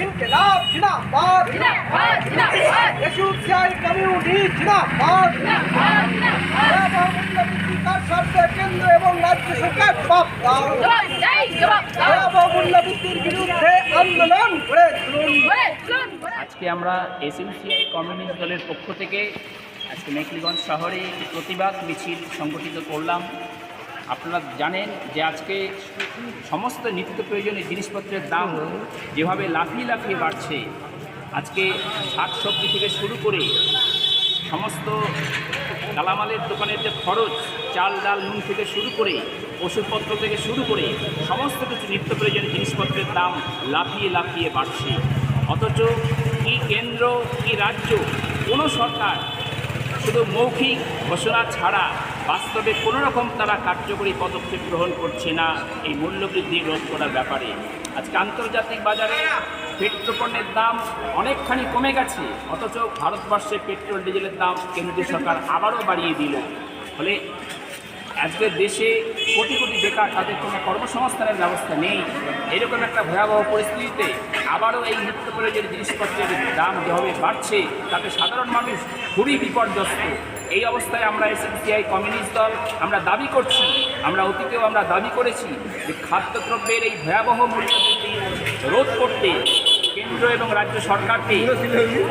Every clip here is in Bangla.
ইনকিলাব জিন্দাবাদ, এসইউসিআই কমিউনিটি জিন্দাবাদ, মূল্যবৃদ্ধির স্বার্থে কেন্দ্র এবং রাজ্য সরকার জবাব দাও, মূল্যবৃদ্ধির বিরুদ্ধে আন্দোলন করে তুলুন। আজকে আমরা এসইউসিআই কমিউনিস্ট দলের পক্ষ থেকে আজকে মেখলিগঞ্জ শহরে একটি প্রতিবাদ মিছিল সংগঠিত করলাম। আপনারা জানেন যে আজকে সমস্ত নিত্য প্রয়োজনীয় জিনিসপত্রের দাম যেভাবে লাফিয়ে লাফিয়ে বাড়ছে, আজকে শাকসবজি থেকে শুরু করে সমস্ত কালামালের দোকানের যে খরচ, চাল ডাল নুন থেকে শুরু করে ওষুধপত্র থেকে শুরু করে সমস্ত কিছু নিত্য প্রয়োজনীয় জিনিসপত্রের দাম লাফিয়ে লাফিয়ে বাড়ছে। অথচ কি কেন্দ্র কি রাজ্য, কোনো সরকার শুধু মৌখিক ঘোষণা ছাড়া বাস্তবে কোনো রকম তারা কার্যকরী পদক্ষেপ গ্রহণ করছে না এই মূল্যবৃদ্ধি রোধ করার ব্যাপারে। আজকে আন্তর্জাতিক বাজারে পেট্রোপণ্যের দাম অনেকখানি কমে গেছে, অথচ ভারতবর্ষে পেট্রোল ডিজেলের দাম কেন্দ্রীয় সরকার আবারও বাড়িয়ে দিল। ফলে আজকে দেশে কোটি কোটি বেকার, তাদের কোনো কর্মসংস্থানের ব্যবস্থা নেই। এরকম একটা ভয়াবহ পরিস্থিতিতে আবারও এই নিত্য প্রয়োজনীয় জিনিসপত্রের দাম যেভাবে বাড়ছে তাতে সাধারণ মানুষ খুবই বিপর্যস্ত। এই অবস্থায় আমরা এসইউসিআই কমিউনিস্ট দল আমরা দাবি করছি, আমরা অতীতেও আমরা দাবি করেছি যে খাদ্যদ্রব্যের এই ভয়াবহ মূল্যবৃদ্ধি রোধ করতে কেন্দ্র এবং রাজ্য সরকারকে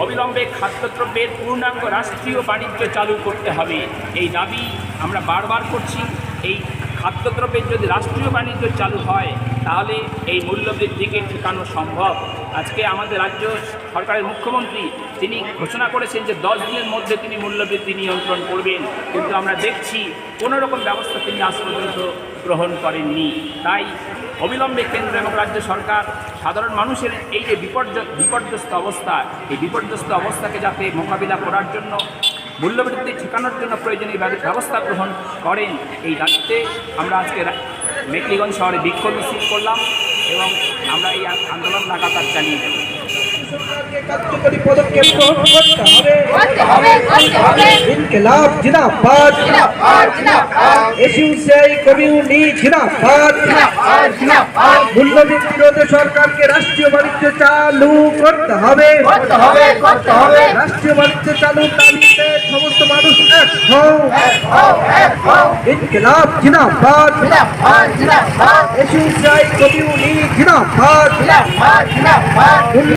অবিলম্বে খাদ্যদ্রব্যের পূর্ণাঙ্গ রাষ্ট্রীয় বাণিজ্য চালু করতে হবে। এই দাবি আমরা বারবার করছি। এই খাদ্যদ্রব্যের যদি রাষ্ট্রীয় বাণিজ্য চালু হয় তাহলে এই মূল্যবৃদ্ধিকে ঠেকানো সম্ভব। আজকে আমাদের রাজ্য সরকারের মুখ্যমন্ত্রী তিনি ঘোষণা করেছেন যে 10 দিনের মধ্যে তিনি মূল্যবৃদ্ধি নিয়ন্ত্রণ করবেন, কিন্তু আমরা দেখছি কোনো রকম ব্যবস্থা তিনি আজ পর্যন্ত গ্রহণ করেননি। তাই অবিলম্বে কেন্দ্র এবং রাজ্য সরকার সাধারণ মানুষের এই যে বিপর্যস্ত অবস্থা, এই বিপর্যস্ত অবস্থাকে যাতে মোকাবিলা করার জন্য, মূল্যবৃদ্ধি ঠেকানোর জন্য প্রয়োজনীয় ব্যবস্থা গ্রহণ করেন, এই দায়িত্বে আমরা আজকে মেখলিগঞ্জ শহরে বিক্ষোভ মিছিল করলাম এবং আমরা এই আন্দোলন লাগাতার চালিয়ে যাব। কার্যকরী পদক্ষেপ গ্রহণ করতে হবে। ইনকিলাব জিন্দাবাদ, এসইউসিআই কমিউনিটি জিন্দাবাদ, মূল্যবৃদ্ধি রোধে সরকারকে রাষ্ট্রীয় বাণিজ্য চালু করতে হবে। রাষ্ট্রীয় বাণিজ্য চালু দাবিতে সমস্ত মানুষ এক হও। ইনকিলাব জিন্দাবাদ, এসইউসিআই কমিউনিটি জিন্দাবাদ।